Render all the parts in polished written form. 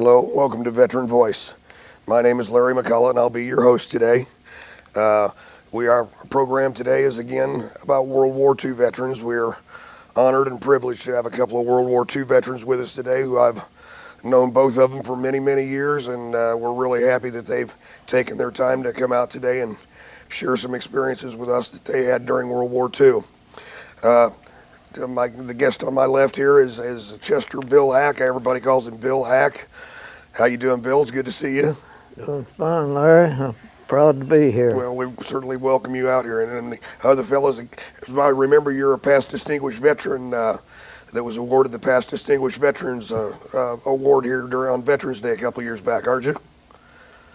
Hello, welcome to Veteran Voice. My name is Larry McCullaugh, and I'll be your host today. Our program today is again about World War II veterans. We're honored and privileged to have a couple of World War II veterans with us today who I've known both of them for many, many years, and we're really happy that they've taken their time to come out today and share some experiences with us that they had during World War II. The guest on my left here is Chester Bill Hack. Everybody calls him Bill Hack. How you doing, Bill? It's good to see you. Doing fine, Larry. I'm proud to be here. Well, we certainly welcome you out here. And the other fellows, as I remember, you're a past distinguished veteran that was awarded the Past Distinguished Veterans Award here on Veterans Day a couple of years back, aren't you?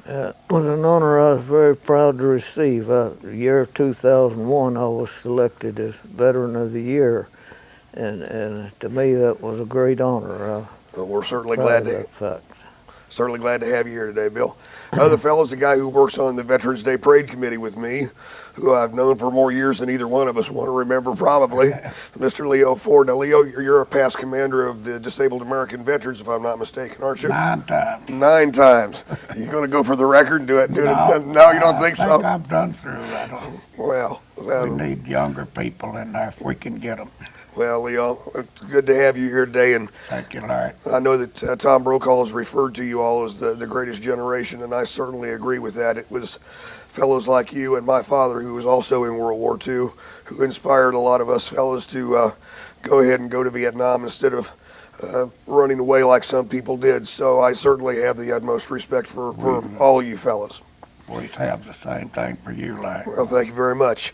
It was an honor I was very proud to receive. The year 2001, I was selected as Veteran of the Year, and to me that was a great honor. Well, we're certainly glad to have you here today, Bill. Other fellow's the guy who works on the Veterans Day Parade Committee with me, who I've known for more years than either one of us want to remember, probably, Mr. Leo Ford. Now, Leo, you're a past commander of the Disabled American Veterans, if I'm not mistaken, aren't you? 9 times. 9 times. Are you going to go for the record and do it? No, you don't think so? I think I'm done through that. Well, we need younger people in there if we can get them. Well, Leo, it's good to have you here today, and thank you, Larry. I know that Tom Brokaw has referred to you all as the greatest generation, and I certainly agree with that. It was fellows like you and my father, who was also in World War II, who inspired a lot of us fellows to go ahead and go to Vietnam instead of running away like some people did. So I certainly have the utmost respect for all of you fellows. We have the same thing for you, Larry. Well, thank you very much.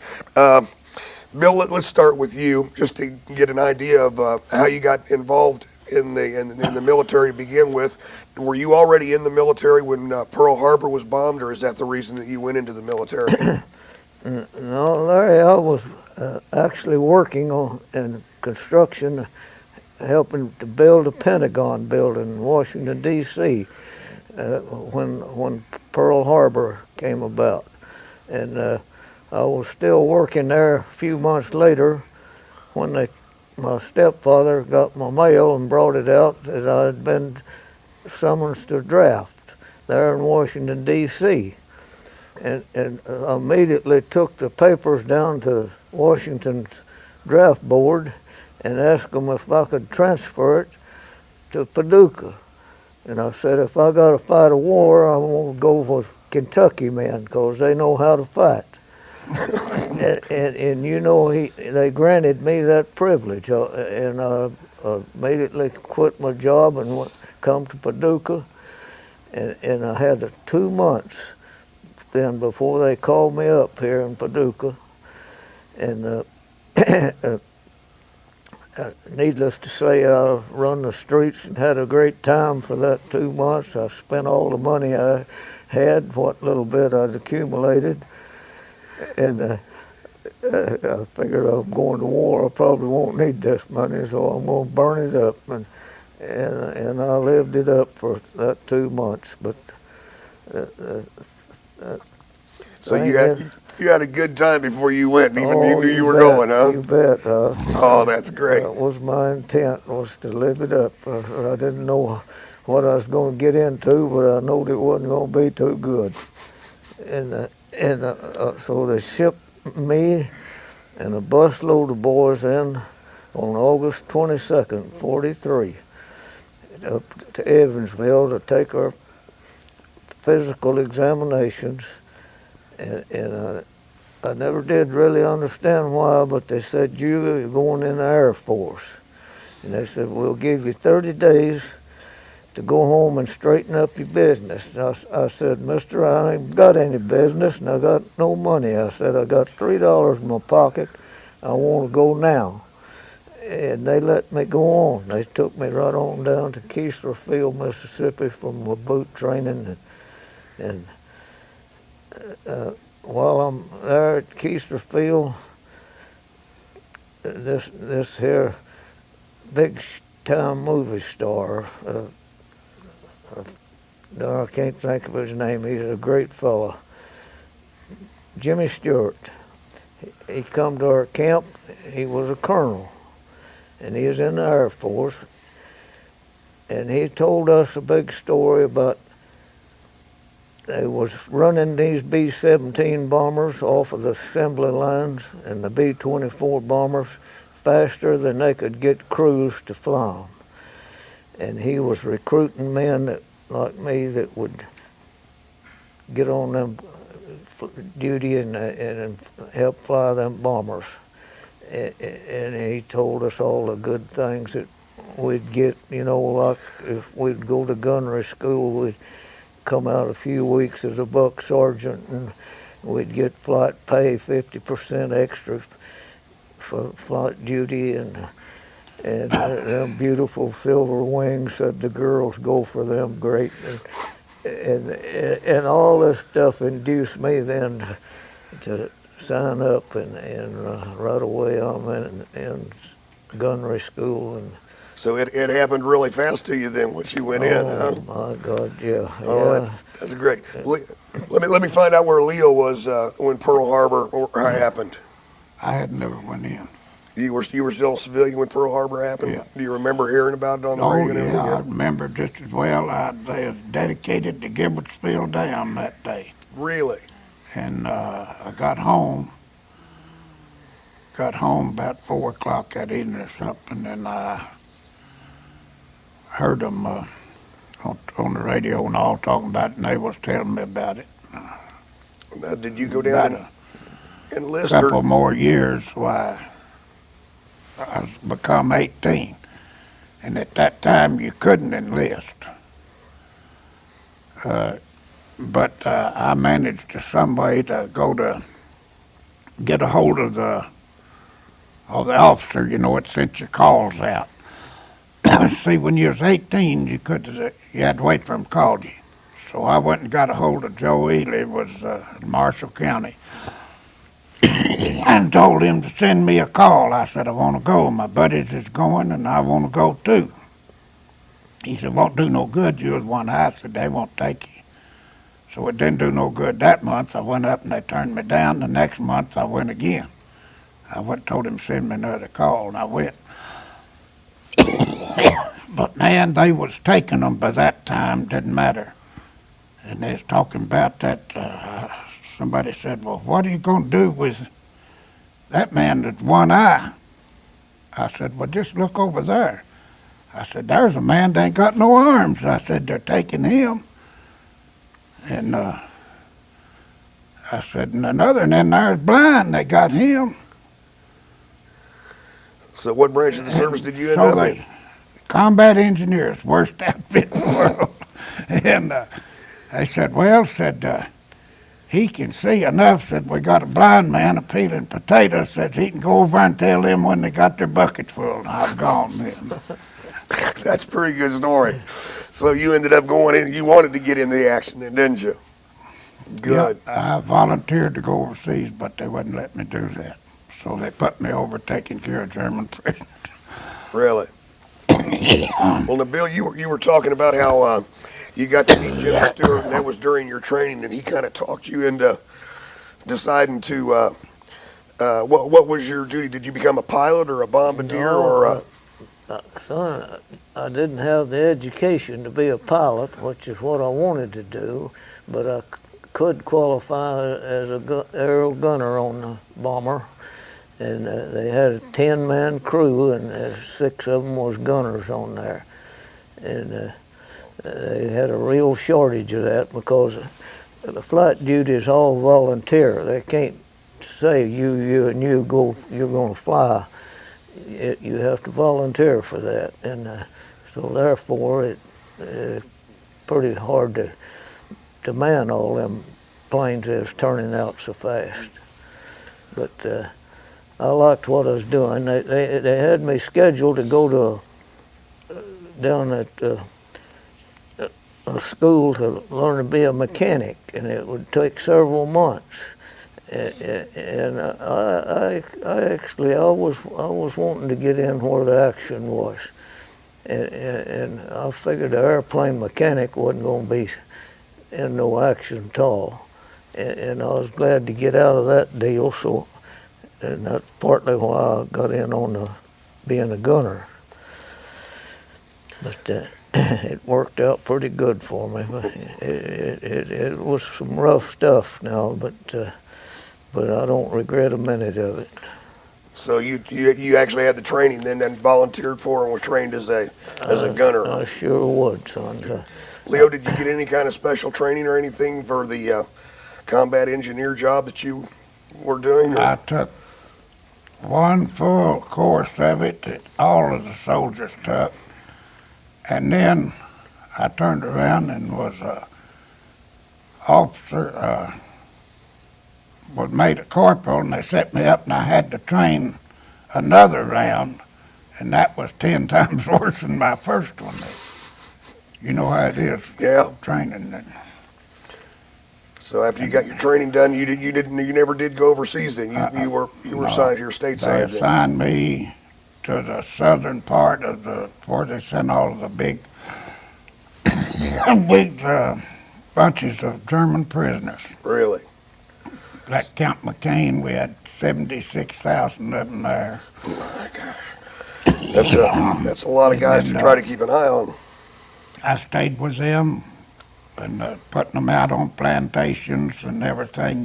Bill, let's start with you, just to get an idea of how you got involved in the military to begin with. Were you already in the military when Pearl Harbor was bombed, or is that the reason that you went into the military? No, Larry, I was actually working in construction, helping to build a Pentagon building in Washington, D.C. When Pearl Harbor came about. And I was still working there a few months later when my stepfather got my mail and brought it out that I had been summoned to draft there in Washington, D.C. And I immediately took the papers down to Washington's draft board and asked them if I could transfer it to Paducah. And I said, if I got to fight a war, I want to go with Kentucky men because they know how to fight. and you know, they granted me that privilege, and I immediately quit my job and come to Paducah, and I had 2 months then before they called me up here in Paducah, and needless to say, I run the streets and had a great time for that 2 months. I spent all the money I had, what little bit I'd accumulated. And I figured I'm going to war. I probably won't need this money, so I'm going to burn it up. And I lived it up for that 2 months. But so you had a good time before you went, even you knew you were bet, going, huh? You bet. Oh, that's great. That was my intent, was to live it up. I didn't know what I was going to get into, but I knew it wasn't going to be too good. So they shipped me and a busload of boys in on August 22nd, 43, up to Evansville to take our physical examinations. And I never did really understand why, but they said, you're going in the Air Force. And they said, we'll give you 30 days to go home and straighten up your business. And I said, mister, I ain't got any business and I got no money. I said, I got $3 in my pocket. I want to go now. And they let me go on. They took me right on down to Keesler Field, Mississippi for my boot training. And while I'm there at Keesler Field, this here big time movie star, I can't think of his name. He's a great fella. Jimmy Stewart. He come to our camp. He was a colonel, and he was in the Air Force. and he told us a big story about they was running these B-17 bombers off of the assembly lines and the B-24 bombers faster than they could get crews to fly them. And he was recruiting men that, like me, that would get on them duty and help fly them bombers. And he told us all the good things that we'd get, like if we'd go to gunnery school, we'd come out a few weeks as a buck sergeant, and we'd get flight pay, 50% extra for flight duty, and them beautiful silver wings, said the girls go for them great, and all this stuff induced me then to sign up, and right away I'm in gunnery school. And So it happened really fast to you then once you went in, huh? Oh my God, yeah. Oh, yeah. that's great. Let me find out where Leo was when Pearl Harbor happened. I had never went in. You were still a civilian when Pearl Harbor happened? Yeah. Do you remember hearing about it on the Oh, radio and everything? yeah, I remember just as well. They was dedicated to Gibbertsville Dam that day. Really? And I got home about 4 o'clock that evening or something, and I heard them on the radio and all talking about it, and they was telling me about it. Now, did you go down and A enlist? couple more years, why, I was become 18, and at that time you couldn't enlist. But I managed to some way to get a hold of the officer, that sent your calls out. See, when you was 18, you had to wait for him to call you. So I went and got a hold of Joe Ely, was in Marshall County, and told him to send me a call. I said, I want to go. My buddies is going, and I want to go too. He said, won't do no good. You was one high. I said, they won't take you. So it didn't do no good that month. I went up and they turned me down. The next month I went again. I went told him to send me another call, and I went. But man, they was taking them by that time, didn't matter. And they was talking about that. Somebody said, well, what are you going to do with that man that's one eye? I said, well, just look over there. I said, there's a man that ain't got no arms. I said, they're taking him. And I said, and another, and then there's blind, they got him. So what branch of the service did you end up in? Combat engineers, worst outfit in the world. And they said, well, he can see enough. Said, we got a blind man peeling potatoes. Said, he can go over and tell them when they got their buckets full. And I was gone then. That's a pretty good story. So you ended up going in. You wanted to get in the action, then, didn't you? Good. Yeah, I volunteered to go overseas, but they wouldn't let me do that. So they put me over taking care of German prisoners. Really? Well, now, Bill, you were talking about how you got to meet Jimmy Stewart, and that was during your training, and he kind of talked you into deciding to. What was your duty? Did you become a pilot or a bombardier or? Son, I didn't have the education to be a pilot, which is what I wanted to do, but I could qualify as a aerial gunner on the bomber. And they had a 10-man crew, and 6 of them was gunners on there. And they had a real shortage of that because the flight duty is all volunteer. They can't say you're going to fly. You have to volunteer for that, and so therefore it's pretty hard to man all them planes that's turning out so fast. But I liked what I was doing. They had me scheduled to go down at a school to learn to be a mechanic, and it would take several months. And I was wanting to get in where the action was, and I figured the airplane mechanic wasn't going to be in no action at all, and I was glad to get out of that deal. So, and that's partly why I got in on being a gunner. But it worked out pretty good for me. But it was some rough stuff now, but I don't regret a minute of it. So you actually had the training then and volunteered for and was trained as a gunner. I sure would, son. Leo, did you get any kind of special training or anything for the combat engineer job that you were doing? Or? I took one full course of it that all of the soldiers took, and then I turned around and was a officer, was made a corporal, and they set me up, and I had to train another round, and that was 10 times worse than my first one. You know how it is, Yeah. training. And So after you got your training done, you never did go overseas. Then you were no, assigned here they stateside. Then. assigned me to the southern part of where they sent all of the big bunches of German prisoners. Really? Like Camp McCain, we had 76,000 of them there. Oh my gosh. That's a lot of guys to try to keep an eye on. I stayed with them and putting them out on plantations and everything,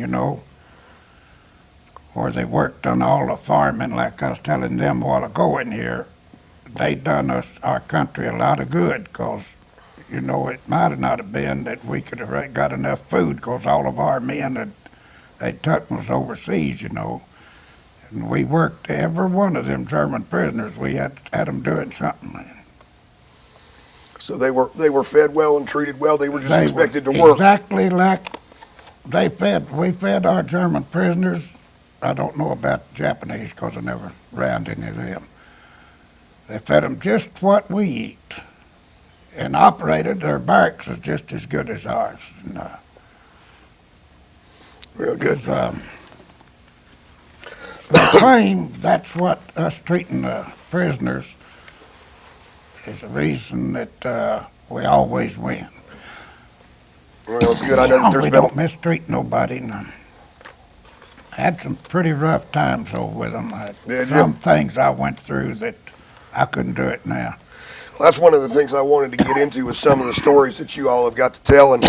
where they worked on all the farming, like I was telling them a while ago in here. They done our country a lot of good, because, it might have not have been that we could have got enough food, because all of our men they took was overseas, And we worked every one of them German prisoners. We had them doing something. So they were fed well and treated well. They were just expected to work. Exactly like we fed our German prisoners. I don't know about the Japanese, because I never ran any of them. They fed them just what we eat, and operated their barracks is just as good as ours. And, Real good. they claim that's what us treating the prisoners is the reason that we always win. Well, it's good. I know that there's We been. don't mistreat nobody. And I had some pretty rough times over with them. Did you? Some things I went through that I couldn't do it now. Well, that's one of the things I wanted to get into was some of the stories that you all have got to tell. And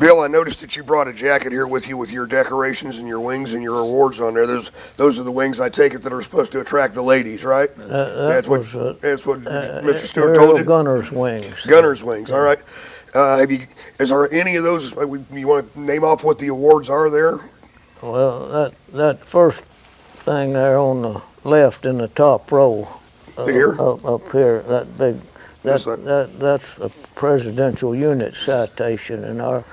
Bill, I noticed that you brought a jacket here with you with your decorations and your wings and your awards on there. Those are the wings, I take it, that are supposed to attract the ladies, right? That's what Mr. Stewart told you. Gunner's wings. Gunner's wings. All right. Is there any of those? You want to name off what the awards are there? Well, that first thing there on the left in the top row, Here? up here, that big, Yes, sir. that's a presidential unit citation, and our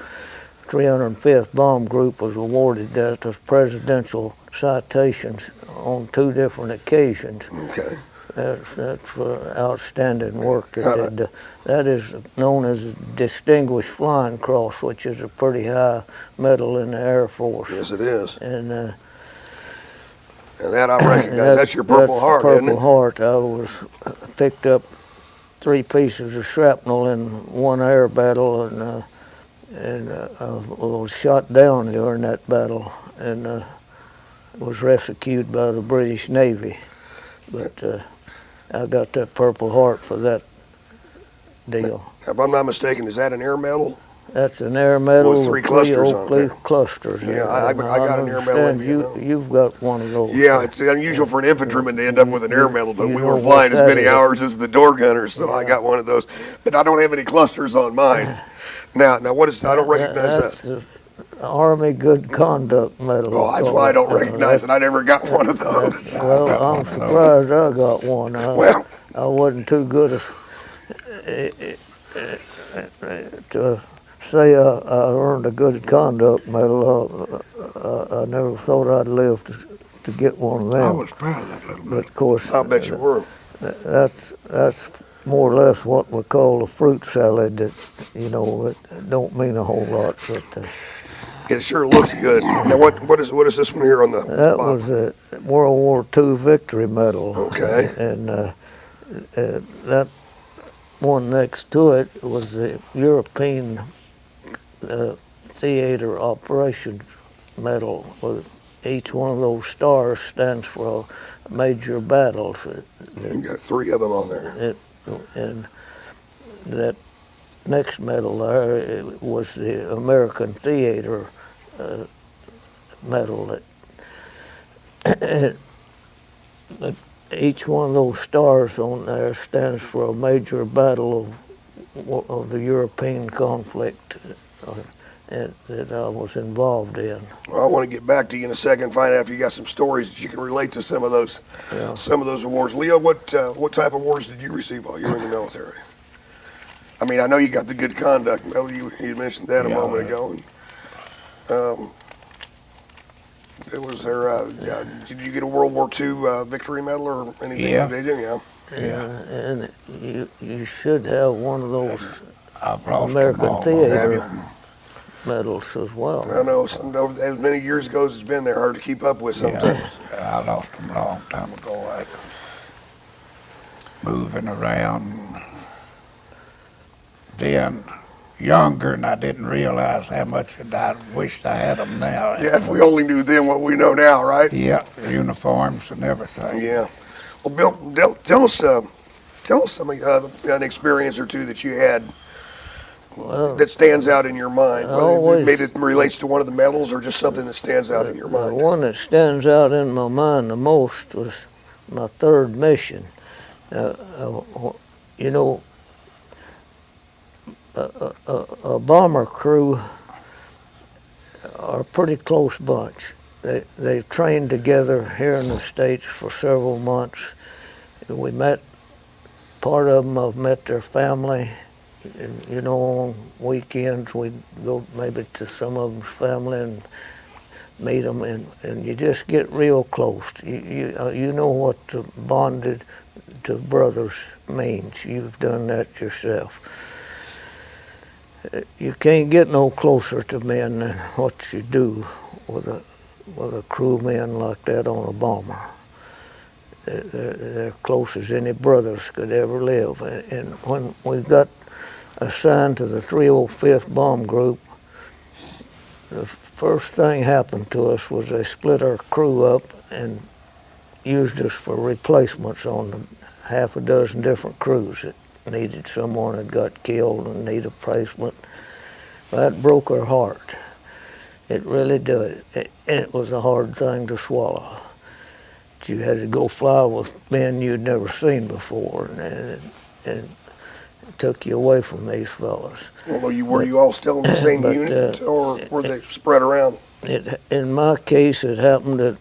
305th Bomb Group was awarded that as presidential citations on 2 different occasions. Okay. That's for outstanding work that they did. That is known as a Distinguished Flying Cross, which is a pretty high medal in the Air Force. Yes, it is. And that I recognize. That's your Purple Heart, isn't Purple it? Heart. I picked up 3 pieces of shrapnel in one air battle, and I was shot down during that battle, and was rescued by the British Navy. But I got that Purple Heart for that deal. If I'm not mistaken, is that an air medal? That's an air medal With 3 clusters on it there. clusters. Yeah, I got an air medal in Vietnam. You've got one of those. Yeah, it's unusual for an infantryman to end up with an air medal, but you we know were what flying as that many is. hours as the door gunners, so I got one of those. But I don't have any clusters on mine. Now what is? I don't recognize That's that. the Army Good Conduct Medal. Oh, that's why I don't recognize it. I never got one of those. Well, I'm surprised I got one. Well, I wasn't too good to say I earned a Good Conduct Medal. I never thought I'd live to get one of I them. was proud of that little But bit. of course, I bet you were. that's more or less what we call a fruit salad. That it don't mean a whole lot, but. It sure looks good. Now what is this one here on the That bottom? was a World War II Victory Medal. Okay. And that one next to it was the European Theater Operations Medal. With each one of those stars stands for a major battle. You got 3 of them on there. And that next medal there it was the American Theater medal. That each one of those stars on there stands for a major battle of the European conflict that I was involved in. Well, I want to get back to you in a second, find out if you got some stories that you can relate to some of those awards. Leo, what type of awards did you receive while you were in the military? I mean, I know you got the good conduct medal. You mentioned that a moment ago. And, did you get a World War II victory medal or anything? Yeah. They did, yeah. And you should have one of those I've lost American them all. Theater medals as well. I know. As many years ago as it's been, they're hard to keep up with sometimes. Yeah, I lost them a long time ago. Like moving around. Then younger, and I didn't realize how much I wished I had them now. Yeah, if we only knew then what we know now, right? Yeah, uniforms and everything. Yeah. Well, Bill, tell us an experience or two that you had that stands out in your mind. Maybe it relates to one of the medals or just something that stands out in your mind. The one that stands out in my mind the most was my third mission. You know, a bomber crew are a pretty close bunch. They've trained together here in the States for several months. We met, part of them have met their family. And, you know, on weekends we'd go maybe to some of them's family and meet them, and you just get real close. You know what the bonded to brothers means. You've done that yourself. You can't get no closer to men than what you do with a crewman like that on a bomber. They're close as any brothers could ever live. And when we got assigned to the 305th Bomb Group, the first thing happened to us was they split our crew up and used us for replacements on half a dozen different crews that needed someone that got killed and needed a replacement. That broke our heart. It really did. It was a hard thing to swallow. You had to go fly with men you'd never seen before, and it took you away from these fellas. Well, were you all still in the same unit, or were they spread around? In my case, it happened that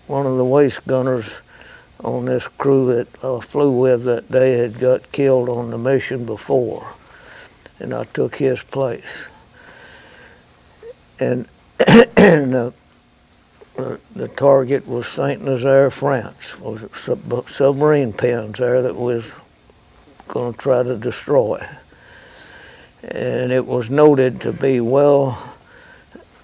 one of the waist gunners on this crew that I flew with that day had got killed on the mission before, and I took his place. And the target was Saint Nazaire, France. Was submarine pens there that was going to try to destroy. And it was noted to be well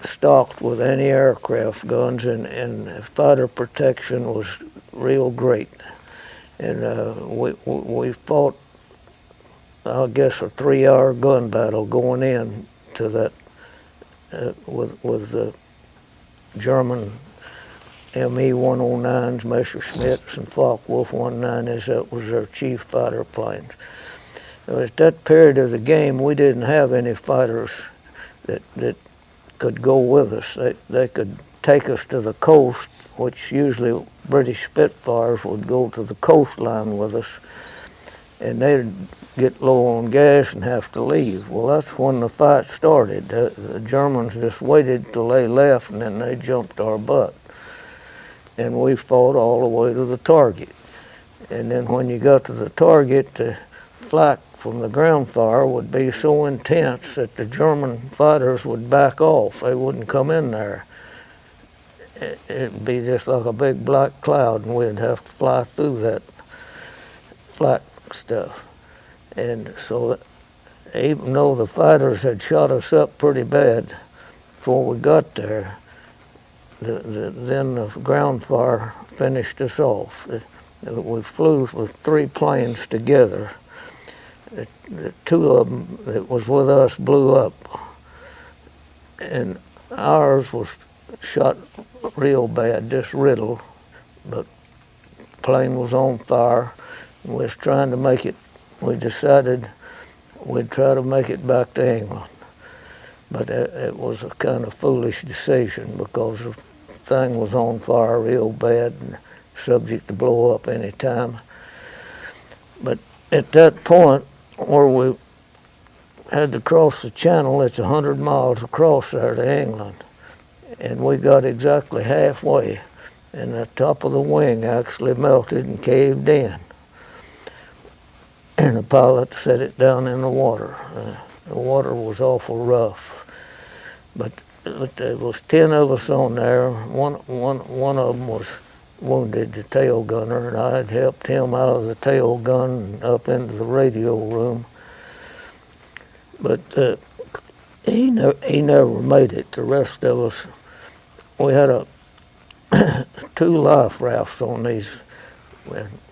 stocked with anti-aircraft guns, and fighter protection was real great. And we fought, I guess, a 3-hour gun battle going in to that with the German ME-109s, Messerschmitts, and Focke-Wulf 190s. That was their chief fighter planes. At that period of the game, we didn't have any fighters that could go with us. They could take us to the coast, which usually British Spitfires would go to the coastline with us, and they'd get low on gas and have to leave. Well, that's when the fight started. The Germans just waited till they left, and then they jumped our butt. And we fought all the way to the target. And then when you got to the target, the flak from the ground fire would be so intense that the German fighters would back off. They wouldn't come in there. It'd be just like a big black cloud, and we'd have to fly through that flak stuff. And so even though the fighters had shot us up pretty bad before we got there, then the ground fire finished us off. We flew with 3 planes together. The 2 of them that was with us blew up, and ours was shot real bad, just riddled, but the plane was on fire. We was trying to make it we decided we'd try to make it back to England. But it was a kind of foolish decision because the thing was on fire real bad and subject to blow up any time. But at that point where we had to cross the channel, it's 100 miles across there to England. And we got exactly halfway, and the top of the wing actually melted and caved in. And the pilot set it down in the water. The water was awful rough. But there was 10 of us on there. One of them was wounded, the tail gunner, and I had helped him out of the tail gun and up into the radio room. But he never made it. The rest of us, we had 2 life rafts on these.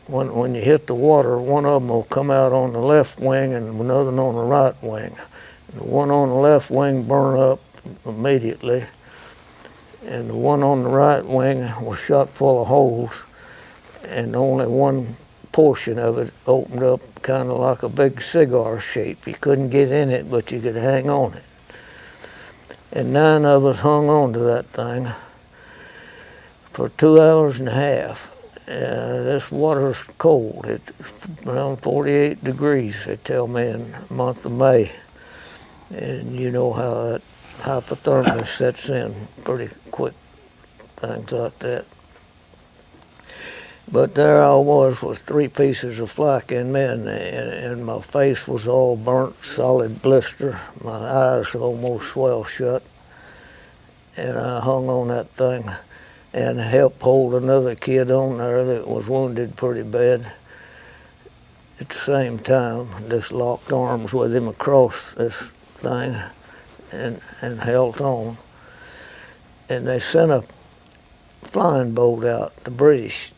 When you hit the water, one of them will come out on the left wing and another on the right wing. The one on the left wing burned up immediately, and the one on the right wing was shot full of holes, and only one portion of it opened up kind of like a big cigar shape. You couldn't get in it, but you could hang on it. And 9 of us hung on to that thing for 2 hours and a half. This water's cold. It's around 48 degrees, they tell me, in the month of May. And you know how that hypothermia sets in pretty quick, things like that. But there I was with 3 pieces of flak in me, and my face was all burnt, solid blister. My eyes almost swelled shut. And I hung on that thing and helped hold another kid on there that was wounded pretty bad. At the same time, just locked arms with him across this thing and held on. And they sent a flying boat out, the British,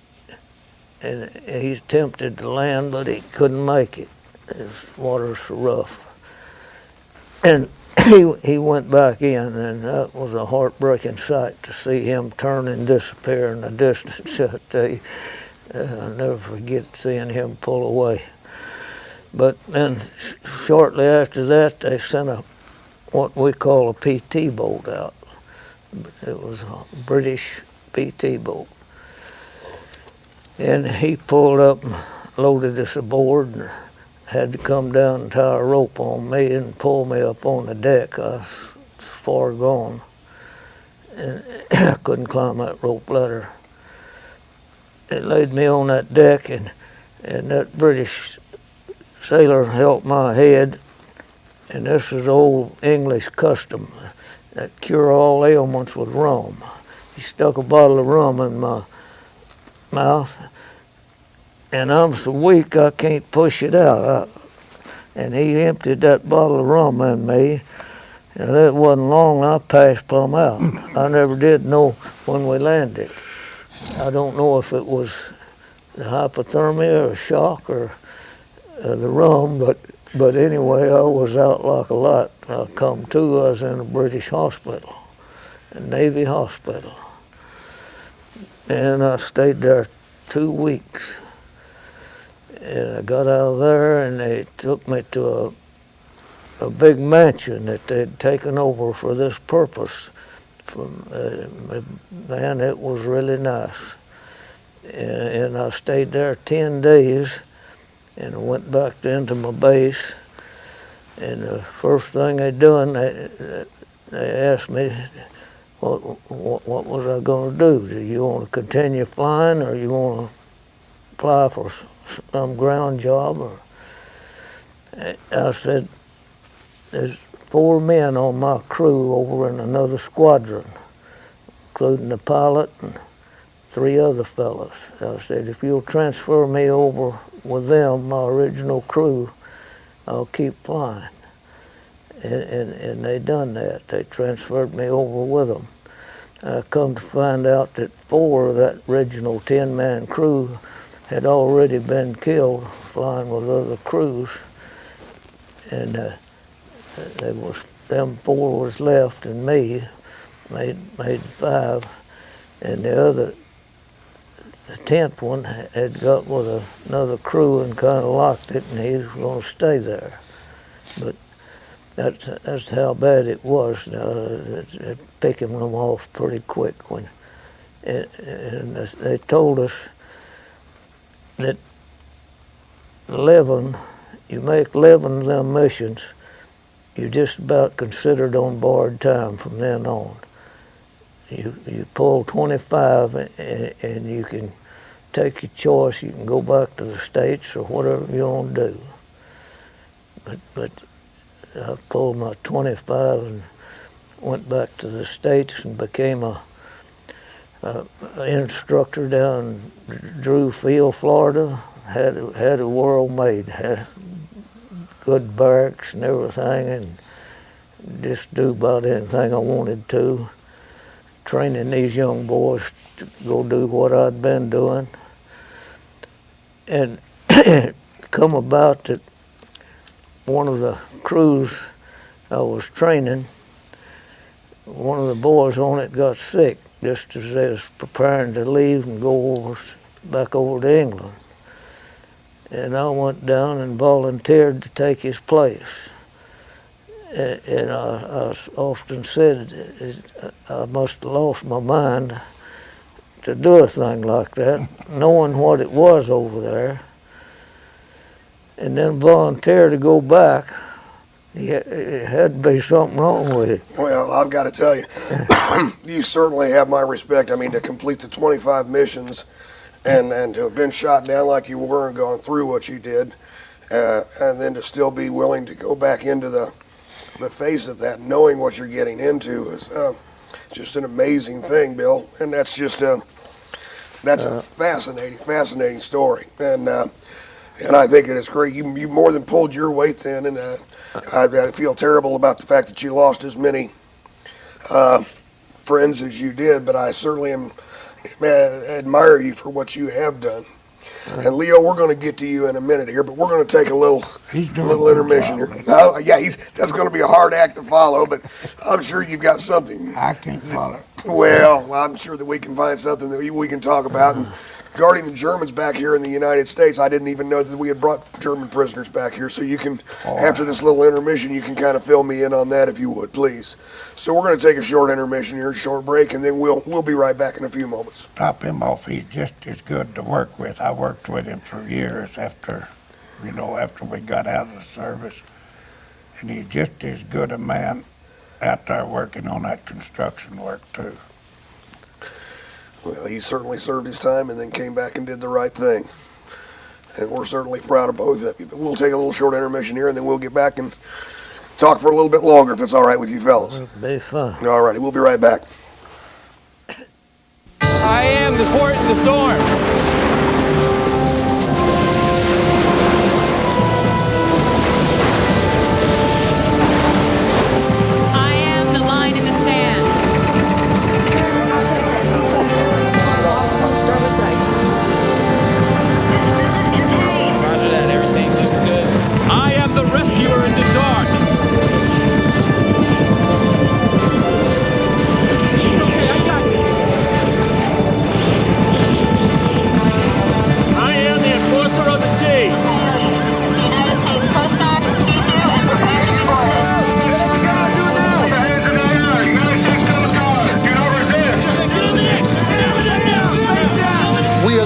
and he attempted to land, but he couldn't make it. His water's so rough. And he went back in, and that was a heartbreaking sight to see him turn and disappear in the distance. I tell you, I'll never forget seeing him pull away. But then shortly after that, they sent what we call a PT boat out. It was a British PT boat. And he pulled up and loaded us aboard and had to come down and tie a rope on me and pull me up on the deck. I was far gone, and I couldn't climb that rope ladder. It laid me on that deck, and that British sailor held my head, and this is old English custom, that cure all ailments with rum. He stuck a bottle of rum in my mouth, and I'm so weak I can't push it out. And he emptied that bottle of rum in me, and that wasn't long, I passed plumb out. I never did know when we landed. I don't know if it was the hypothermia or shock or the rum, but anyway, I was out like a light. I come to, I was in a British hospital, a Navy hospital. And I stayed there 2 weeks. And I got out of there, and they took me to a big mansion that they'd taken over for this purpose. Man, it was really nice. And I stayed there 10 days, and I went back into my base. And the first thing they done, they asked me, what was I going to do? Do you want to continue flying, or you want to apply for some ground job? Or I said, there's 4 men on my crew over in another squadron, including the pilot and 3 other fellas. I said, if you'll transfer me over with them, my original crew, I'll keep flying. And they done that. They transferred me over with them. I come to find out that 4 of that original 10-man crew had already been killed flying with other crews, and them 4 was left, and me made 5, and the other the 10th one had got with another crew and kind of locked it, and he was going to stay there. But that's how bad it was. Now, it picking them off pretty quick when, and they told us that 11, you make 11 of them missions, you're just about considered on borrowed time from then on. You pull 25 and you can take your choice. You can go back to the States or whatever you want to do. But I pulled my 25 and went back to the States and became a instructor down in Drew Field, Florida. Had a world made. Had good barracks and everything, and just do about anything I wanted to. Training these young boys to go do what I'd been doing. And come about that one of the crews I was training, one of the boys on it got sick just as they was preparing to leave and go back over to England. And I went down and volunteered to take his place. And I often said I must have lost my mind to do a thing like that, knowing what it was over there, and then volunteer to go back. It had to be something wrong with it. Well, I've got to tell you, you certainly have my respect. I mean, to complete the 25 missions and to have been shot down like you were and gone through what you did, and then to still be willing to go back into the face of that, knowing what you're getting into, is just an amazing thing, Bill. And that's just that's a fascinating story. And I think it is great. You more than pulled your weight then, and I feel terrible about the fact that you lost as many friends as you did, but I certainly admire you for what you have done. And Leo, we're going to get to you in a minute here, but we're going to take a little intermission here. Yeah, that's going to be a hard act to follow, but I'm sure you've got something. I can't follow. Well, I'm sure that we can find something that we can talk about. And regarding the Germans back here in the United States, I didn't even know that we had brought German prisoners back here. So you can, after this little intermission, you can kind of fill me in on that if you would, please. So we're going to take a short intermission here, a short break, and then we'll be right back in a few moments. Top him off. He's just as good to work with. I worked with him for years after we got out of the service. And he's just as good a man out there working on that construction work, too. Well, he certainly served his time and then came back and did the right thing. And we're certainly proud of both of you. But we'll take a little short intermission here, and then we'll get back and talk for a little bit longer, if it's all right with you fellas. It'll be fun. All righty, we'll be right back. I am the port in the storm.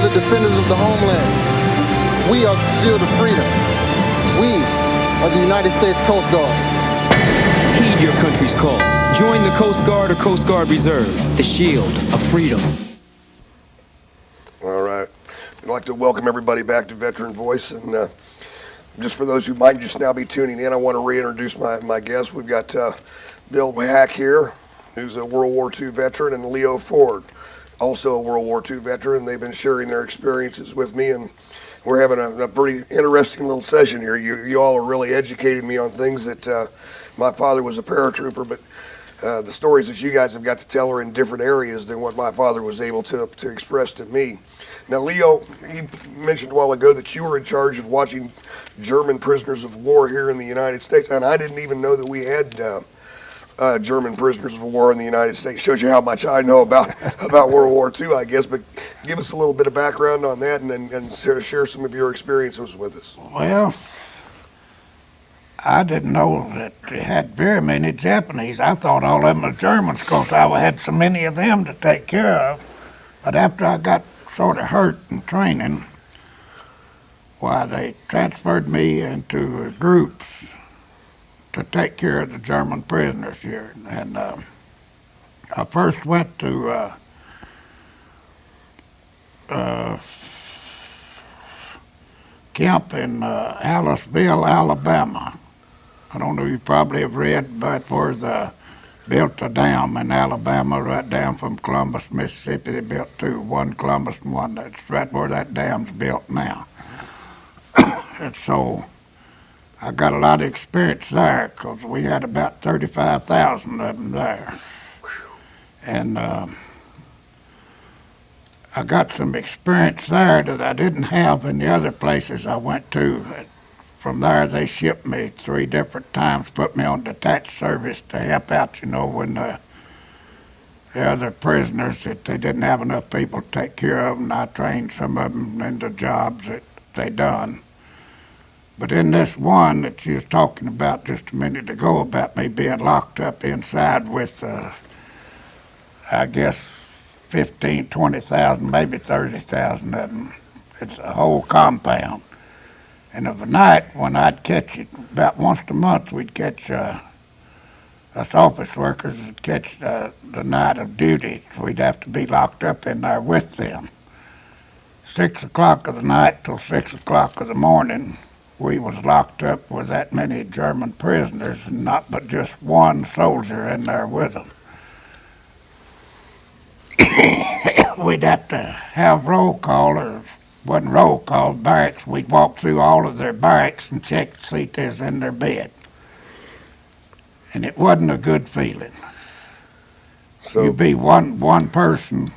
Defenders of the homeland. We are the shield of freedom. We are the United States Coast Guard. Heed your country's call. Join the Coast Guard or Coast Guard Reserve, the shield of freedom. All right. I'd like to welcome everybody back to Veteran Voice. And just for those who might just now be tuning in, I want to reintroduce my guests. We've got Bill Hack here, who's a World War II veteran, and Leo Ford, also a World War II veteran. They've been sharing their experiences with me, and we're having a pretty interesting little session here. You all are really educating me on things that my father was a paratrooper, but the stories that you guys have got to tell are in different areas than what my father was able to express to me. Now, Leo, you mentioned a while ago that you were in charge of watching German prisoners of war here in the United States, and I didn't even know that we had German prisoners of war in the United States. Shows you how much I know about World War II, I guess. But give us a little bit of background on that, and share some of your experiences with us. Well, I didn't know that they had very many Japanese. I thought all of them were Germans because I had so many of them to take care of. But after I got sort of hurt in training, why, they transferred me into groups to take care of the German prisoners here. And I first went to camp in Aliceville, Alabama. I don't know, you probably have read about where they built a dam in Alabama right down from Columbus, Mississippi. They built two, one Columbus and one that's right where that dam's built now. And so I got a lot of experience there because we had about 35,000 of them there. And I got some experience there that I didn't have in the other places I went to. From there, they shipped me 3 different times, put me on detached service to help out, when the other prisoners, that they didn't have enough people to take care of them. I trained some of them into jobs that they done. But in this one that you was talking about just a minute ago about me being locked up inside with, I guess, 15, 20,000, maybe 30,000 of them. It's a whole compound. And of a night, when I'd catch it, about once a month, we'd catch, us office workers would catch the night of duty. We'd have to be locked up in there with them. 6 o'clock of the night till 6 o'clock of the morning, we was locked up with that many German prisoners, and not but just one soldier in there with them. We'd have to have roll call, or wasn't roll call, barracks. We'd walk through all of their barracks and check to see if they was in their bed. And it wasn't a good feeling. So You'd be one person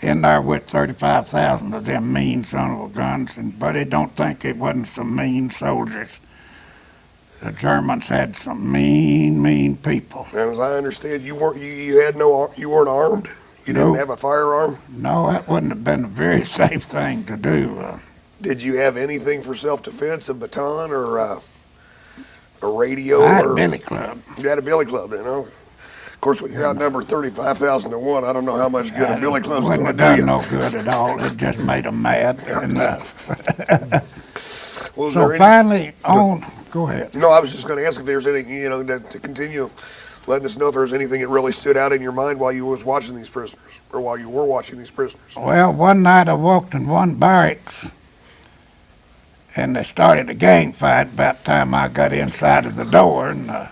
in there with 35,000 of them mean son of a guns, but they don't think it wasn't some mean soldiers. The Germans had some mean people. and as I understand, you weren't armed. You didn't Nope. have a firearm. No, that wouldn't have been a very safe thing to do. Did you have anything for self-defense, a baton or a radio? I had a or billy club. You had a billy club, Of course, when you're outnumbered 35,000 to 1, I don't know how much good a billy club's going Wouldn't to have do done you. no good at all. It just made them mad. And, Well, is so there any- finally, go ahead. No, I was just going to ask if there's anything, to continue letting us know if there's anything that really stood out in your mind while you was watching these prisoners, or while you were watching these prisoners. Well, one night I walked in one barracks, and they started a gang fight about the time I got inside of the door, and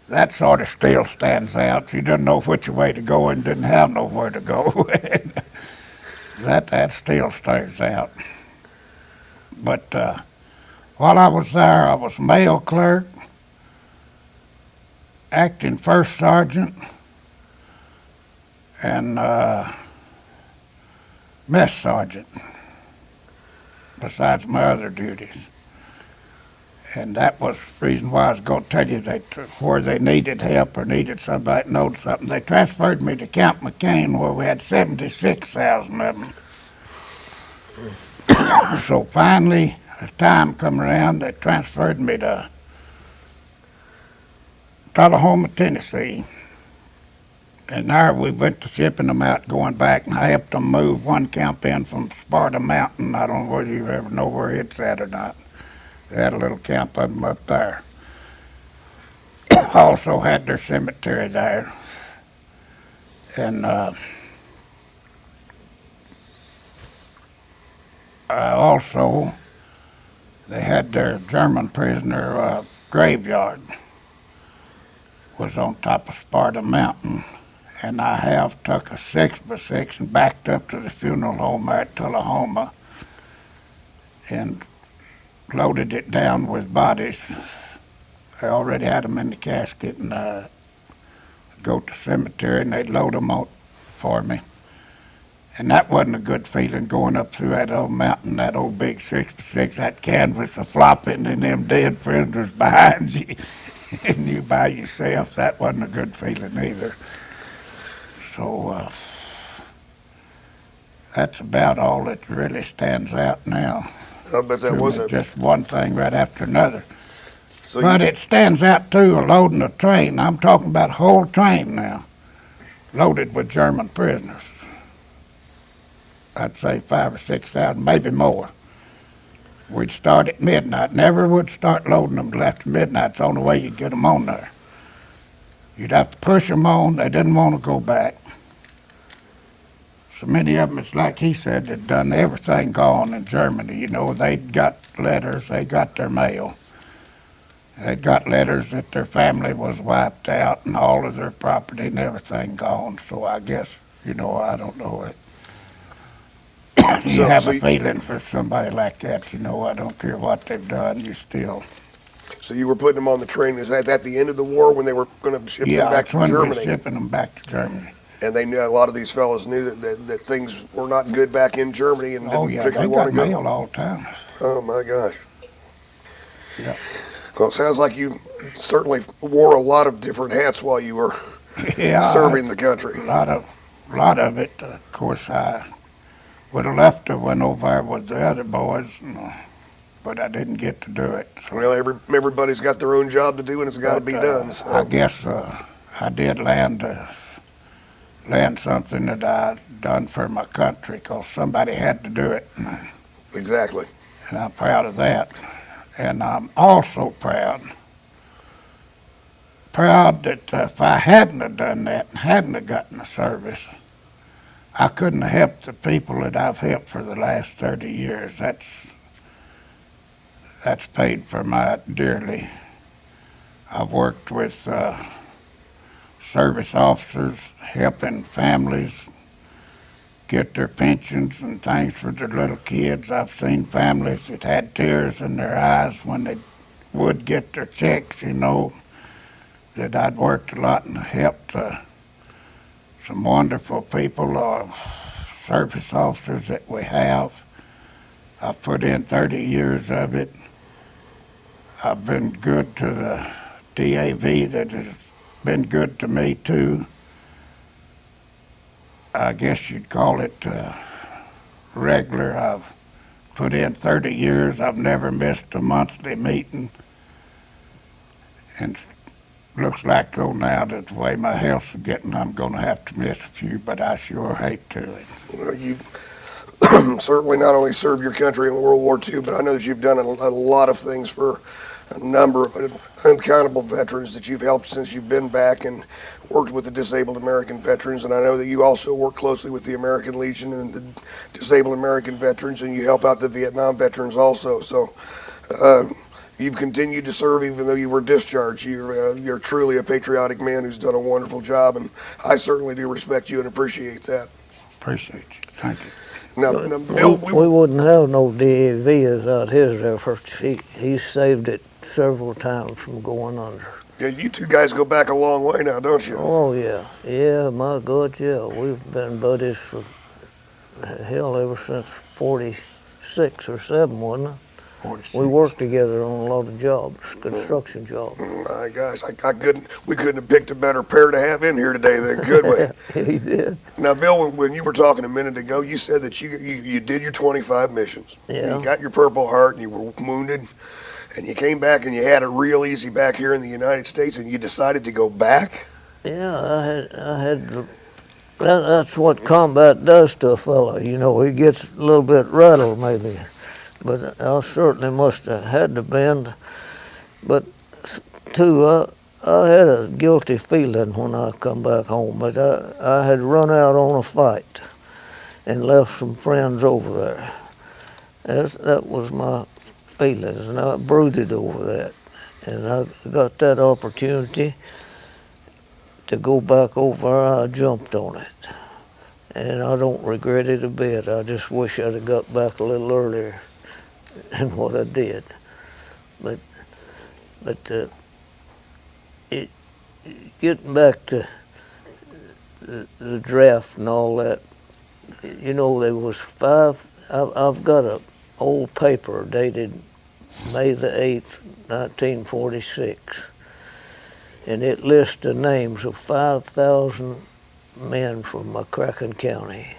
that sort of still stands out. You didn't know which way to go and didn't have nowhere to go. That still stands out. But while I was there, I was mail clerk, acting first sergeant, and mess sergeant, besides my other duties. And that was the reason why I was going to tell you that where they needed help or needed somebody to know something. They transferred me to Camp McCain, where we had 76,000 of them. So finally, as time come around, they transferred me to Tullahoma, Tennessee. And there we went to shipping them out, going back, and I helped them move one camp in from Sparta Mountain. I don't know whether you ever know where it's at or not. They had a little camp of them up there. Also had their cemetery there. And also, they had their German prisoner graveyard was on top of Sparta Mountain. And I have took a 6x6 and backed up to the funeral home there at Tullahoma and loaded it down with bodies. I already had them in the casket, and go to the cemetery and they'd load them out for me. And that wasn't a good feeling, going up through that old mountain, that old big 6x6, that canvas a flopping and them dead prisoners behind you. and you by yourself, that wasn't a good feeling either. So that's about all that really stands out now. I bet that to was me, a. just one thing right after another. So But you, it stands out too, loading a train. I'm talking about a whole train now, loaded with German prisoners. I'd say 5,000 or 6,000, maybe more. We'd start at midnight. Never would start loading them till after midnight. It's the only way you'd get them on there. You'd have to push them on. They didn't want to go back. So many of them, it's like he said, they'd done everything gone in Germany. You know, they'd got letters, they got their mail. They'd got letters that their family was wiped out and all of their property and everything gone. So I guess, you know, I don't know it. You have a feeling for somebody like that, you know, I don't care what they've done, you still. so you were putting them on the train. Is that at the end of the war when they were going to ship them back that's to when we're Germany? shipping them back to Germany. And they knew, a lot of these fellows knew that things were not good back in Germany and Oh, didn't yeah, they particularly want got to go. mail all the time. Oh my gosh. Yeah. Well, it sounds like you certainly wore a lot of different hats while you were Yeah, serving the country. a lot of it, of course, I would have left to went over there with the other boys, but I didn't get to do it. So, Well, everybody's got their own job to do, and it's got to be done. So. I guess I did land something that I'd done for my country, because somebody had to do it, Exactly. and I'm proud of that. And I'm also proud that if I hadn't have done that and hadn't have gotten the service, I couldn't have helped the people that I've helped for the last 30 years. That's paid for my dearly. I've worked with service officers, helping families get their pensions and things for their little kids. I've seen families that had tears in their eyes when they would get their checks, you know, that I'd worked a lot and helped some wonderful people, service officers that we have. I've put in 30 years of it. I've been good to the DAV that has been good to me too. I guess you'd call it regular. I've put in 30 years. I've never missed a monthly meeting. And looks like, though, now that the way my health's getting, I'm going to have to miss a few, but I sure hate to. Well, you've certainly not only served your country in World War II, but I know that you've done a lot of things for a number of uncountable veterans that you've helped since you've been back and worked with the disabled American veterans. And I know that you also work closely with the American Legion and the disabled American veterans, and you help out the Vietnam veterans also. So you've continued to serve even though you were discharged. You're truly a patriotic man who's done a wonderful job, and I certainly do respect you and appreciate that. Appreciate you. Thank you. Now, Bill, We wouldn't have no DAV without his efforts. He saved it several times from going under. yeah, you two guys go back a long way now, don't you? Oh, yeah. Yeah, my God, yeah. We've been buddies for, hell, ever since 46 or 7, wasn't it? 46. We worked together on a lot of jobs, construction jobs. My gosh, we couldn't have picked a better pair to have in here today then, could we? He did. Now, Bill, when you were talking a minute ago, you said that you did your 25 missions. Yeah. You got your Purple Heart and you were wounded, and you came back and you had it real easy back here in the United States, and you decided to go back? Yeah, that's what combat does to a fellow. You know, he gets a little bit rattled maybe. But I certainly must have had to bend. But too, I had a guilty feeling when I come back home. But I had run out on a fight and left some friends over there. That was my feelings, and I brooded over that. And I got that opportunity to go back over there. I jumped on it. And I don't regret it a bit. I just wish I'd have got back a little earlier than what I did. But getting back to the draft and all that, you know, there was 5. I've got a old paper dated May the 8th, 1946, and it lists the names of 5,000 men from McCracken County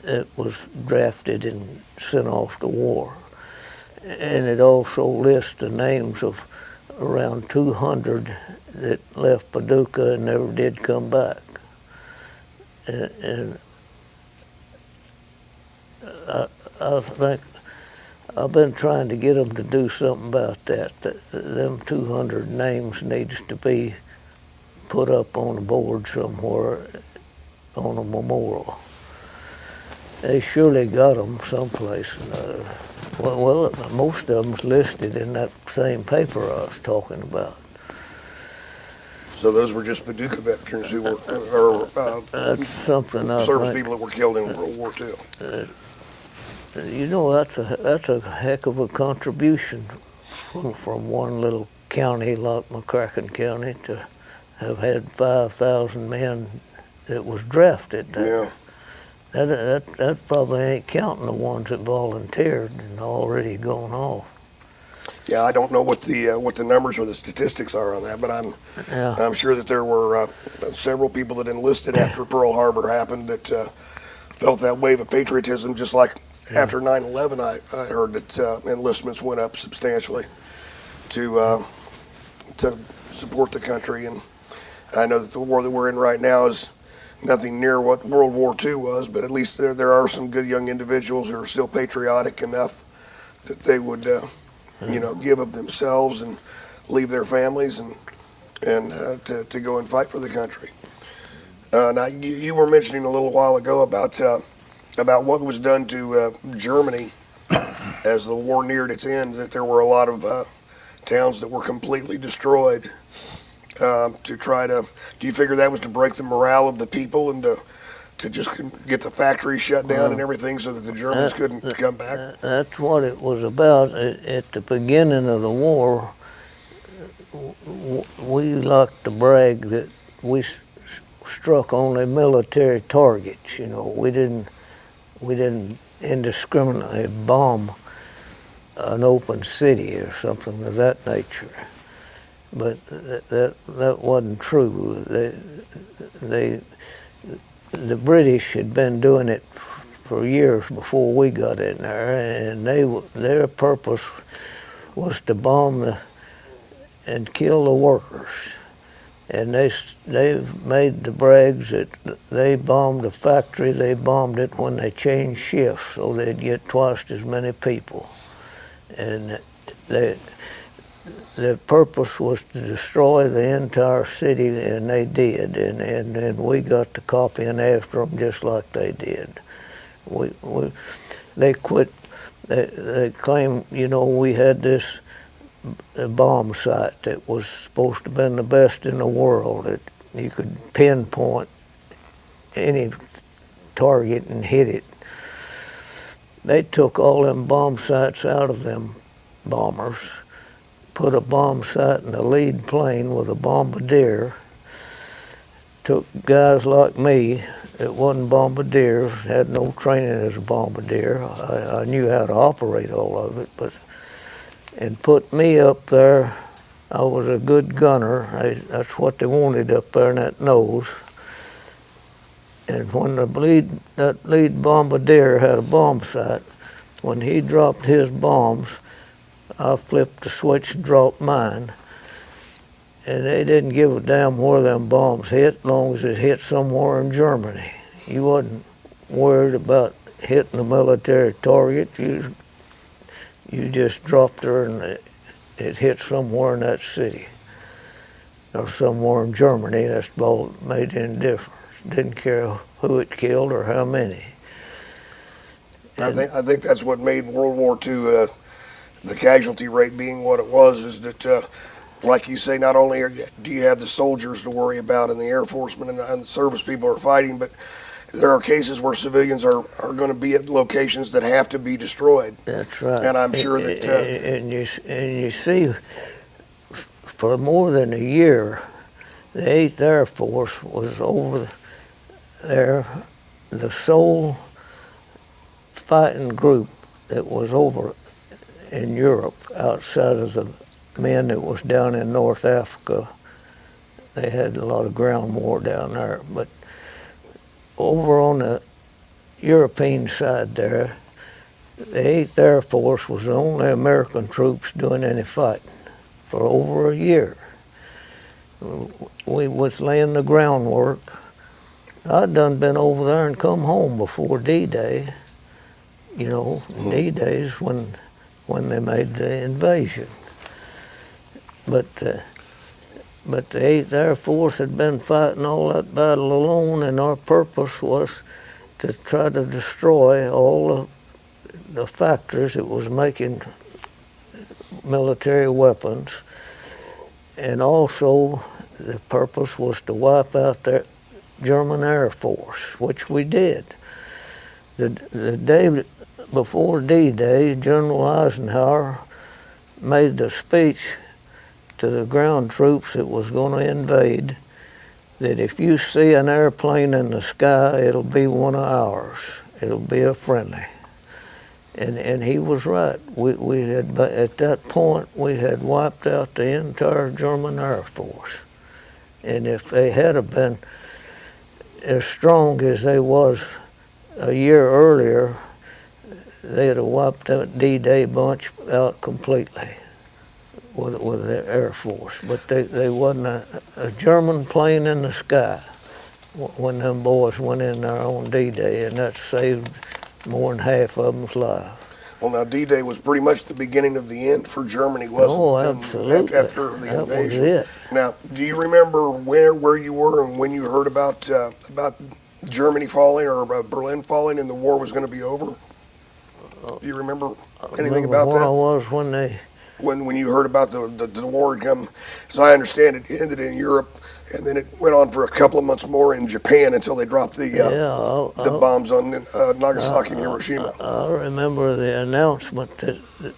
that was drafted and sent off to war. And it also lists the names of around 200 that left Paducah and never did come back. And I think I've been trying to get them to do something about that. Them 200 names needs to be put up on a board somewhere on a memorial. They surely got them someplace. Well, most of them's listed in that same paper I was talking about. So those were just Paducah veterans who were, That's something I service think, people that were killed in World War II. you know, that's a heck of a contribution from one little county like McCracken County to have had 5,000 men that was drafted there. Yeah. That probably ain't counting the ones that volunteered and already gone off. Yeah, I don't know what the numbers or the statistics are on that, but Yeah. I'm sure that there were several people that enlisted after Pearl Harbor happened that felt that wave of patriotism, just like after 9/11. I heard that enlistments went up substantially to support the country, and I know that the war that we're in right now is nothing near what World War II was, but at least there are some good young individuals who are still patriotic enough that they would give of themselves and leave their families and to go and fight for the country. Now you were mentioning a little while ago about what was done to Germany as the war neared its end, that there were a lot of towns that were completely destroyed. To try to, do you figure that was to break the morale of the people and to just get the factories shut down and everything so that the Germans couldn't come back? That's what it was about. At the beginning of the war, we liked to brag that we struck only military targets. You know, we didn't indiscriminately bomb an open city or something of that nature. But that wasn't true. The British had been doing it for years before we got in there, and their purpose was to bomb and kill the workers. And they made the brags that they bombed a factory. They bombed it when they changed shifts, so they'd get twice as many people. And the purpose was to destroy the entire city, and they did. And we got to copying after them just like they did. They quit. They claimed, we had this bomb site that was supposed to have been the best in the world. That you could pinpoint any target and hit it. They took all them bomb sites out of them bombers, put a bomb sight in a lead plane with a bombardier, took guys like me that wasn't bombardiers, had no training as a bombardier. I knew how to operate all of it, and put me up there. I was a good gunner. That's what they wanted up there in that nose. And when that lead bombardier had a bomb sight, when he dropped his bombs, I flipped the switch and dropped mine. And they didn't give a damn where them bombs hit, as long as it hit somewhere in Germany. You wasn't worried about hitting a military target. You just dropped her and it hit somewhere in that city. Or somewhere in Germany. That's all that made any difference. Didn't care who it killed or how many. I think that's what made World War II, the casualty rate being what it was, is that, like you say, not only do you have the soldiers to worry about and the Air Forcemen and the service people are fighting, but there are cases where civilians are going to be at locations that have to be destroyed. That's right. And I'm sure that... and you see, for more than a year, the 8th Air Force was over there, the sole fighting group that was over in Europe outside of the men that was down in North Africa. They had a lot of ground war down there. But over on the European side there, the 8th Air Force was the only American troops doing any fighting for over a year. We was laying the groundwork. I'd done been over there and come home before D-Day. You know, D-Day's when they made the invasion. But the 8th Air Force had been fighting all that battle alone, and our purpose was to try to destroy all the factories that was making military weapons, and also the purpose was to wipe out the German Air Force, which we did. The day before D-Day, General Eisenhower made the speech to the ground troops that was going to invade, that if you see an airplane in the sky, it'll be one of ours. It'll be a friendly. And he was right. We had, at that point, we had wiped out the entire German Air Force. And if they had have been as strong as they was a year earlier, they'd have wiped that D-Day bunch out completely with their Air Force. But they wasn't a German plane in the sky when them boys went in there on D-Day, and that saved more than half of them's lives. Well, now D-Day was pretty much the beginning of the end for Germany, wasn't it? Oh, absolutely. After the invasion. That was it. Now, do you remember where you were and when you heard about Germany falling or Berlin falling and the war was going to be over? Do you remember anything about where that? I was when they... When you heard about the war had come, as I understand it, ended in Europe, and then it went on for a couple of months more in Japan until they dropped the bombs on Nagasaki and Hiroshima. I remember the announcement that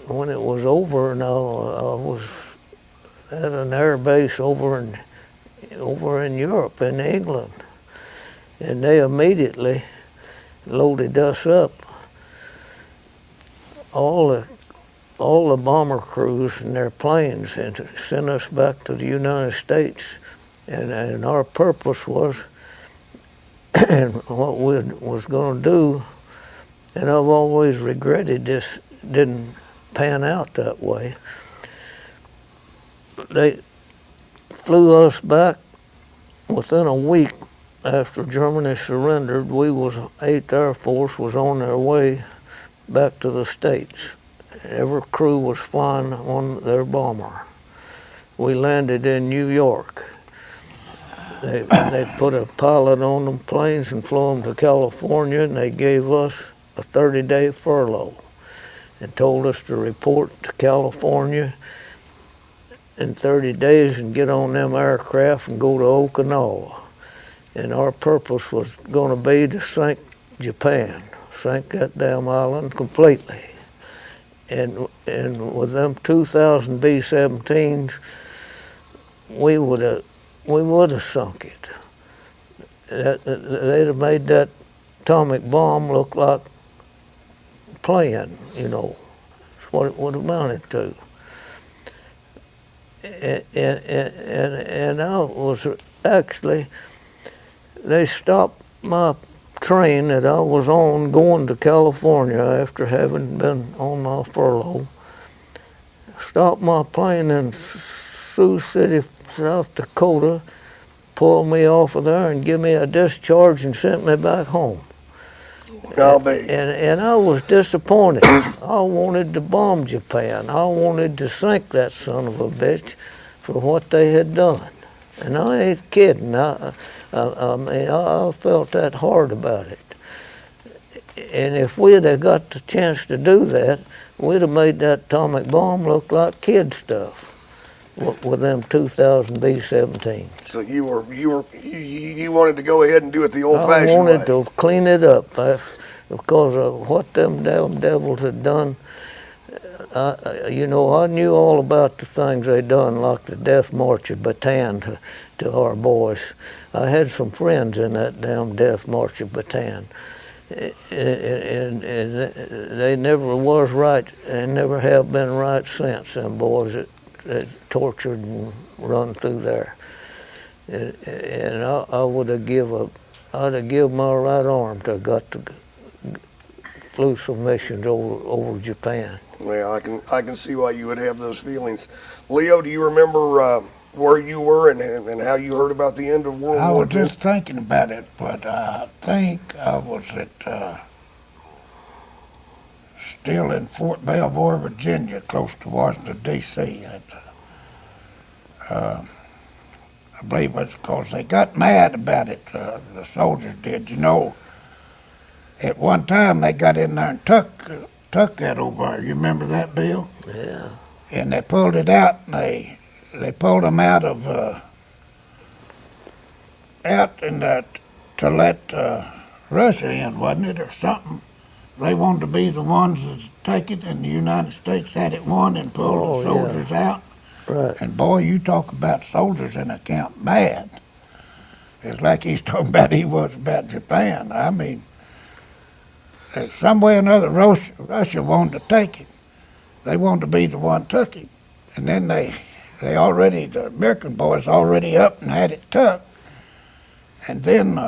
when it was over, and I was at an air base over in Europe, in England, and they immediately loaded us up. All the bomber crews and their planes, and sent us back to the United States. And our purpose was, and what we was going to do, and I've always regretted this didn't pan out that way. They flew us back within a week after Germany surrendered. 8th Air Force was on their way back to the States. Every crew was flying on their bomber. We landed in New York. They put a pilot on them planes and flew them to California, and they gave us a 30-day furlough and told us to report to California in 30 days and get on them aircraft and go to Okinawa. And our purpose was going to be to sink Japan, sink that damn island completely. And with them 2,000 B-17s, we would have sunk it. They'd have made that atomic bomb look like playing, you know. That's what it would have amounted to. And I was actually, they stopped my train that I was on going to California after having been on my furlough. Stopped my plane in Sioux City, South Dakota, pulled me off of there and give me a discharge and sent me back home. And I was disappointed. I wanted to bomb Japan. I wanted to sink that son of a bitch for what they had done. And I ain't kidding. I felt that hard about it. And if we'd have got the chance to do that, we'd have made that atomic bomb look like kid stuff with them 2,000 B-17. So you wanted to go ahead and do it the old-fashioned way. I wanted to clean it up because of what them damn devils had done. I knew all about the things they done, like the death march of Bataan to our boys. I had some friends in that damn death march of Bataan. And they never was right and never have been right since, them boys that tortured and run through there. And I would have I'd have give my right arm to have got to flew some missions over Japan. Well, I can see why you would have those feelings. Leo, do you remember where you were and how you heard about the end of World I War was II? just thinking about it, but I think I was still in Fort Belvoir, Virginia, close to Washington, D.C. I believe it's because they got mad about it, the soldiers did. You know, at one time they got in there and took that over there. You remember that, Bill? Yeah. And they pulled it out, and they pulled them out to let Russia in, wasn't it, or something? They wanted to be the ones that take it, and the United States had it won and pulled the soldiers out. Right. And boy, you talk about soldiers in a camp mad. It's like he's talking about he was about Japan. I mean, some way or another, Russia wanted to take it. They wanted to be the one took it. And then the American boys already up and had it took. And then,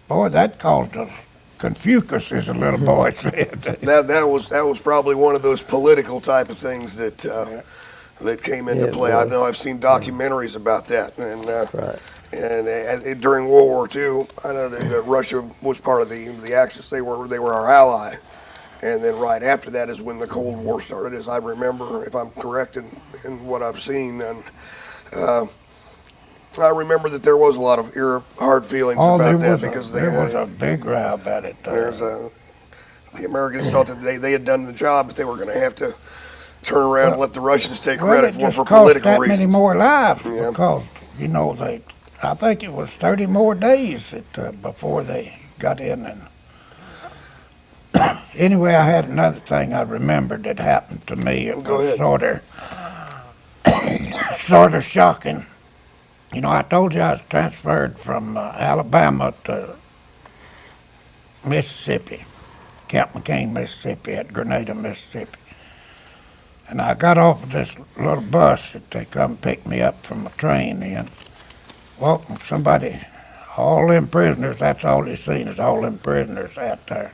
boy, that caused a confucus, as a little boy said. That was probably one of those political type of things that came into play. I know I've seen documentaries about that, and Right. and during World War II, I know that Russia was part of the Axis. They were our ally, and then right after that is when the Cold War started, as I remember, if I'm correct in what I've seen. And I remember that there was a lot of hard feelings about that because there was a big row about it. the Americans thought that they had done the job, but they were going to have to turn around and let the Russians take credit for political that reasons. many more lives Yeah. because, you know, I think it was 30 more days before they got in. And anyway, I had another thing I remembered that happened to me. It Go was ahead. sort of shocking. You know, I told you I was transferred from Alabama to Mississippi, Camp McCain, Mississippi, at Grenada, Mississippi. And I got off of this little bus that they come pick me up from a train in. Well, somebody, all them prisoners, that's all they seen is all them prisoners out there.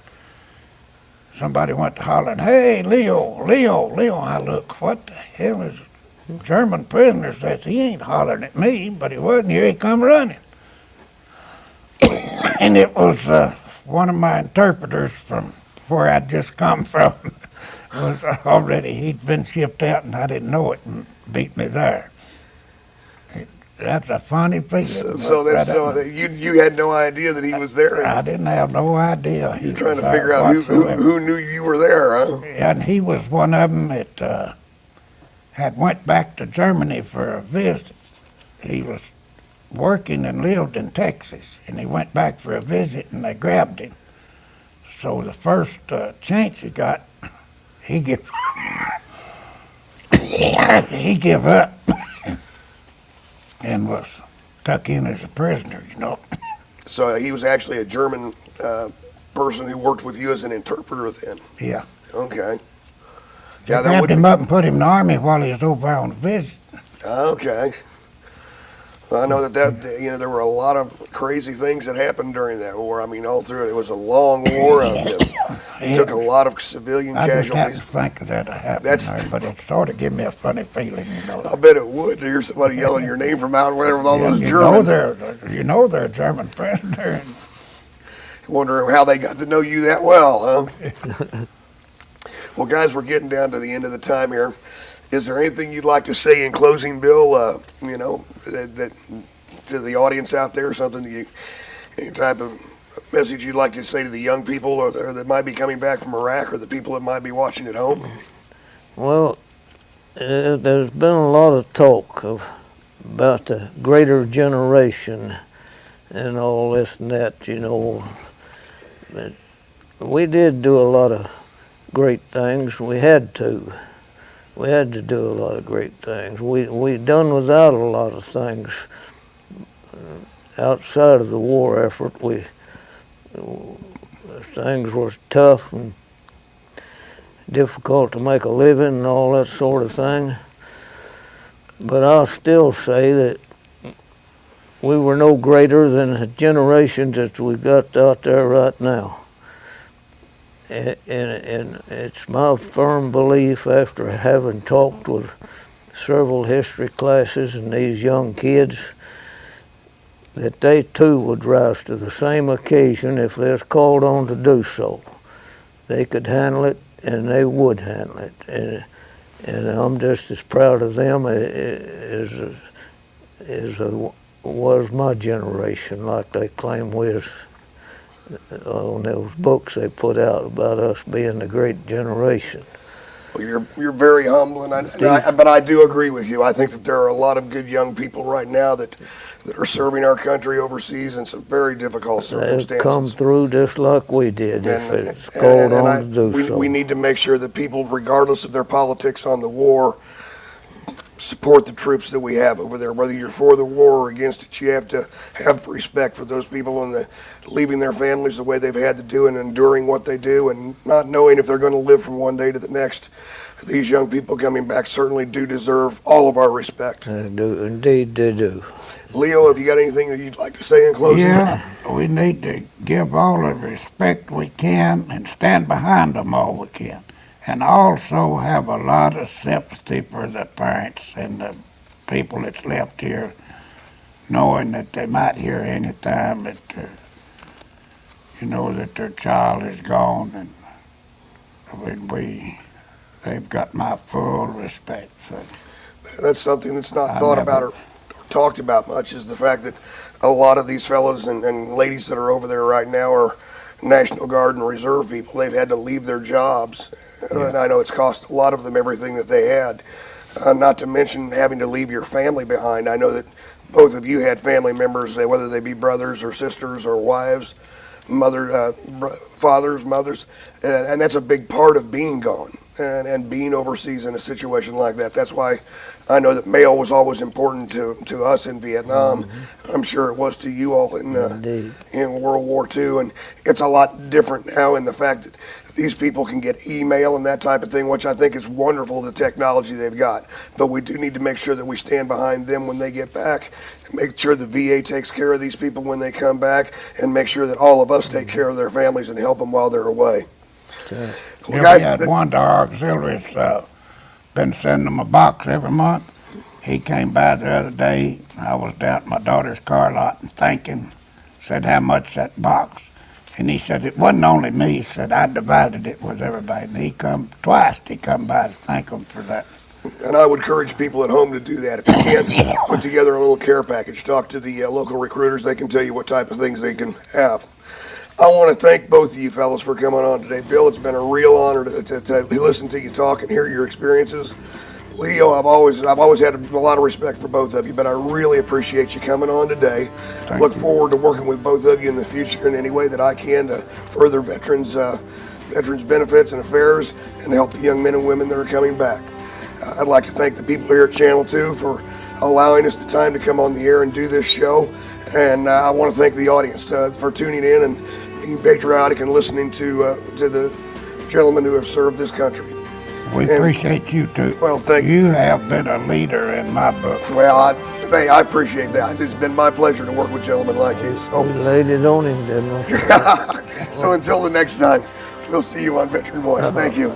Somebody went to hollering, "Hey, Leo, Leo, Leo." I look, what the hell is German prisoner? Says, he ain't hollering at me, but he wasn't. Here he come running. And it was one of my interpreters from where I'd just come from. Was already, he'd been shipped out and I didn't know it and beat me there. That's a funny feeling. So you had no idea that he was there. I didn't have no idea. You're trying to figure out who knew you were there, huh? And he was one of them that had went back to Germany for a visit. He was working and lived in Texas, and he went back for a visit, and they grabbed him. So the first chance he got, he give up and was tucked in as a prisoner, you know. So he was actually a German person who worked with you as an interpreter then. Yeah. Okay. They Yeah, that grabbed would him up and put him in the army while he was over on a visit. Okay. Well, I know that there were a lot of crazy things that happened during that war. I mean, all through it. It was a long war. It took a lot of civilian I just happened casualties. to think of that happened there, but it sort of gave me a funny feeling, you know. I bet it would to hear somebody yelling your name from out there with all those Germans. They're a German prisoner. Wondering how they got to know you that well, huh? Well, guys, we're getting down to the end of the time here. Is there anything you'd like to say in closing, Bill? That to the audience out there, any type of message you'd like to say to the young people that might be coming back from Iraq, or the people that might be watching at home? Well, there's been a lot of talk about the greater generation and all this and that, you know. But we did do a lot of great things. We had to. We had to do a lot of great things. We done without a lot of things outside of the war effort. Things were tough and difficult to make a living and all that sort of thing. but I'll still say that we were no greater than the generations that we've got out there right now. And it's my firm belief, after having talked with several history classes and these young kids, that they too would rise to the same occasion if they're called on to do so. They could handle it, and they would handle it. And I'm just as proud of them as was my generation, like they claim was on those books they put out about us being the great generation. Well, you're very humble, but I do agree with you. I think that there are a lot of good young people right now that are serving our country overseas in some very difficult circumstances. They've come through just like we did, if it's called on to do so. We need to make sure that people, regardless of their politics on the war, support the troops that we have over there. Whether you're for the war or against it, you have to have respect for those people and leaving their families the way they've had to do and enduring what they do and not knowing if they're going to live from one day to the next. These young people coming back certainly do deserve all of our respect. They do, indeed they do. Leo, have you got anything that you'd like to say in closing? Yeah, we need to give all the respect we can and stand behind them all we can. And also have a lot of sympathy for the parents and the people that's left here, knowing that they might hear any time that, that their child is gone. And they've got my full respect. So that's something that's not thought about or talked about much, is the fact that a lot of these fellows and ladies that are over there right now are National Guard and Reserve people. They've had to leave their jobs. Yeah. And I know it's cost a lot of them everything that they had, not to mention having to leave your family behind. I know that both of you had family members, whether they be brothers or sisters or wives, fathers, mothers, and that's a big part of being gone and being overseas in a situation like that. That's why I know that mail was always important to us in Vietnam. Mm-hmm. I'm sure it was to you all in World War II, and it's a lot different now in the fact that these people can get email and that type of thing, which I think is wonderful, the technology they've got. But we do need to make sure that we stand behind them when they get back, and make sure the VA takes care of these people when they come back, and make sure that all of us take care of their families and help them while they're away. Okay. Well, guys, we had one of our auxiliaries been sending them a box every month. He came by the other day. I was down at my daughter's car lot and thanked him, said how much that box. And he said, it wasn't only me. He said, I divided it with everybody. And he come twice. He come by to thank them for that. And I would encourage people at home to do that. If you can, put together a little care package. Talk to the local recruiters. They can tell you what type of things they can have. I want to thank both of you fellows for coming on today. Bill, it's been a real honor to listen to you talk and hear your experiences. Leo, I've always had a lot of respect for both of you, but I really appreciate you coming on today. I look forward to working with both of you in the future in any way that I can to further veterans benefits and affairs and help the young men and women that are coming back. I'd like to thank the people here at Channel 2 for allowing us the time to come on the air and do this show. And I want to thank the audience for tuning in and being patriotic and listening to the gentlemen who have served this country. We appreciate you too. Well, thank you. You have been a leader in my book. Well, I appreciate that. It's been my pleasure to work with gentlemen like you. So. We laid it on him, didn't we? So until the next time, we'll see you on Veteran Voice. Thank you.